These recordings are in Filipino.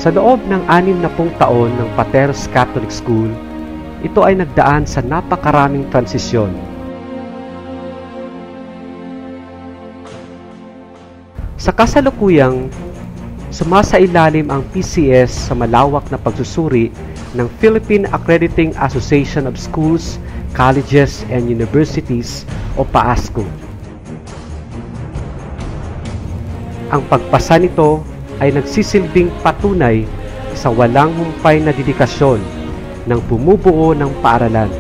Sa loob ng 60 taon ng Pateros Catholic School, ito ay nagdaan sa napakaraming transisyon. Sa kasalukuyang, sumasailalim ang PCS sa malawak na pagsusuri ng Philippine Accrediting Association of Schools, Colleges, and Universities o PAASCO. Ang pagpasa nito ay nagsisilbing patunay sa walang humpay na dedikasyon ng bumubuo ng paaralan.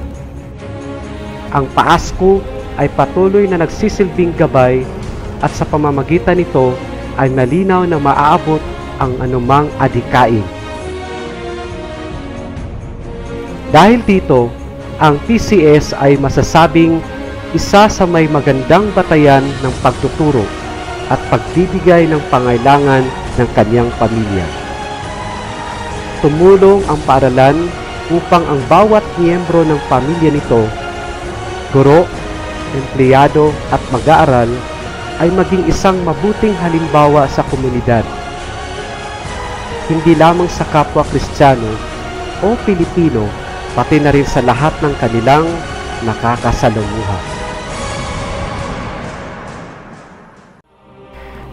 Ang PAASCO ay patuloy na nagsisilbing gabay at sa pamamagitan nito ay malinaw na maaabot ang anumang adhikain. Dahil dito, ang PCS ay masasabing isa sa may magandang batayan ng pagtuturo at pagbibigay ng pangailangan ng kanyang pamilya. Tumulong ang paaralan upang ang bawat miyembro ng pamilya nito, guro, empleyado at mag-aaral ay maging isang mabuting halimbawa sa komunidad. Hindi lamang sa kapwa Kristiyano o Pilipino, pati na rin sa lahat ng kanilang nakakasalamuha.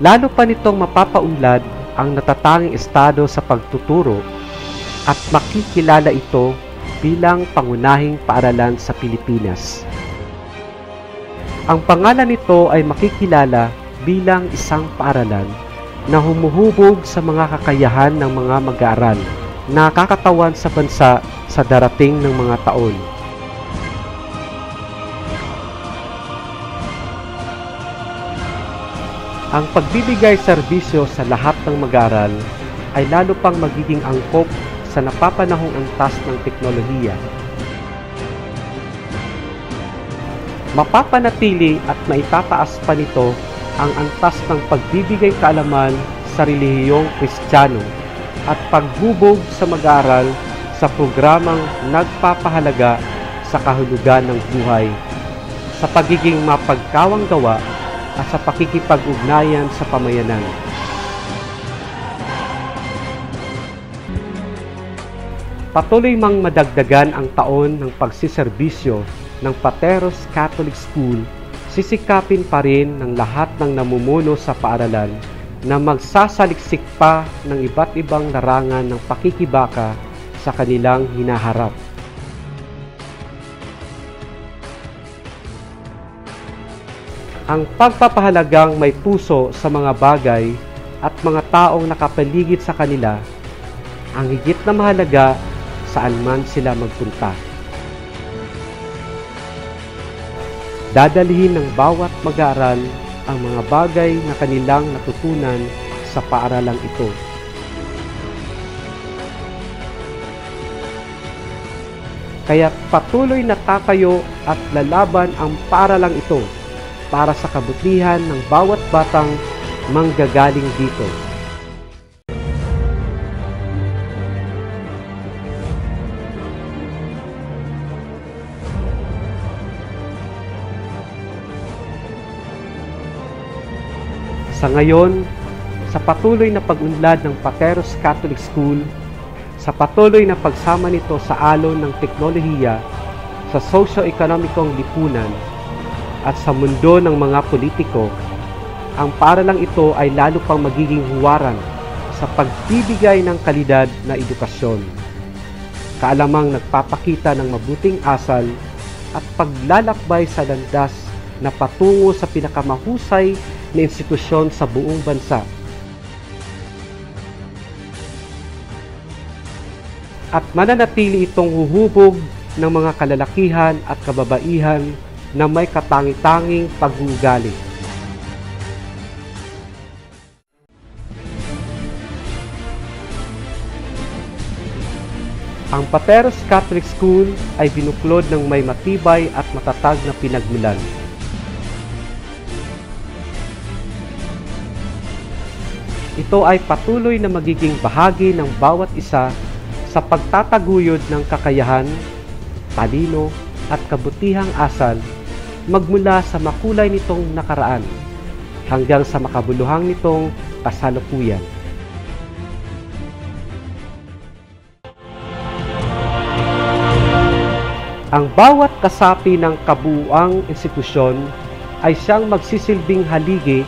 Lalo pa nitong mapapaunlad ang natatanging estado sa pagtuturo at makikilala ito bilang pangunahing paaralan sa Pilipinas. Ang pangalan nito ay makikilala bilang isang paaralan na humuhubog sa mga kakayahan ng mga mag-aaral na kakatawan sa bansa sa darating ng mga taon. Ang pagbibigay serbisyo sa lahat ng mag-aaral ay lalo pang magiging angkop sa napapanahong antas ng teknolohiya. Mapapanatili at maitataas pa nito ang antas ng pagbibigay kaalaman sa relihiyong Kristiyano at pagbubog sa mag-aaral sa programang nagpapahalaga sa kahulugan ng buhay, sa pagiging mapagkawang gawa at sa pakikipag-ugnayan sa pamayanan. Patuloy mang madagdagan ang taon ng pagsiserbisyo ng Pateros Catholic School, sisikapin pa rin ng lahat ng namumuno sa paaralan na magsasaliksik pa ng iba't ibang larangan ng pakikibaka sa kanilang hinaharap. Ang pagpapahalagang may puso sa mga bagay at mga taong nakapaligid sa kanila ang higit na mahalaga saan man sila magpunta. Dadalhin ng bawat mag-aaral ang mga bagay na kanilang natutunan sa paaralang ito. Kaya patuloy na tatayo at lalaban ang paaralang ito para sa kabutihan ng bawat batang manggagaling dito. Sa ngayon, sa patuloy na pag-unlad ng Pateros Catholic School, sa patuloy na pagsama nito sa alon ng teknolohiya, sa socio-ekonomikong lipunan, at sa mundo ng mga politiko, ang paaralang ito ay lalo pang magiging huwaran sa pagbibigay ng kalidad na edukasyon, kaalamang nagpapakita ng mabuting asal at paglalakbay sa landas na patungo sa pinakamahusay na institusyon sa buong bansa. At mananatili itong huhubog ng mga kalalakihan at kababaihan na may katangi-tanging pag-uugali. Ang Pateros Catholic School ay binuklod ng may matibay at matatag na pinagmulan. Ito ay patuloy na magiging bahagi ng bawat isa sa pagtataguyod ng kakayahan, talino at kabutihang asal magmula sa makulay nitong nakaraan hanggang sa makabuluhang nitong kasalukuyan. Ang bawat kasapi ng kabuuang institusyon ay siyang magsisilbing haligi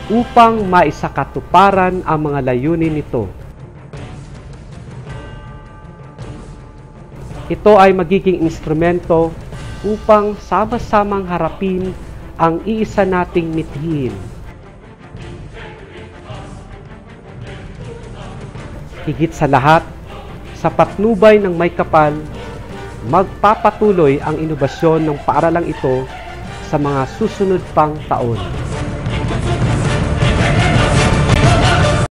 upang maisakatuparan ang mga layunin nito. Ito ay magiging instrumento upang sama-samang harapin ang iisa nating mithiin. Higit sa lahat, sa patnubay ng may kapal, magpapatuloy ang inobasyon ng paaralang ito sa mga susunod pang taon.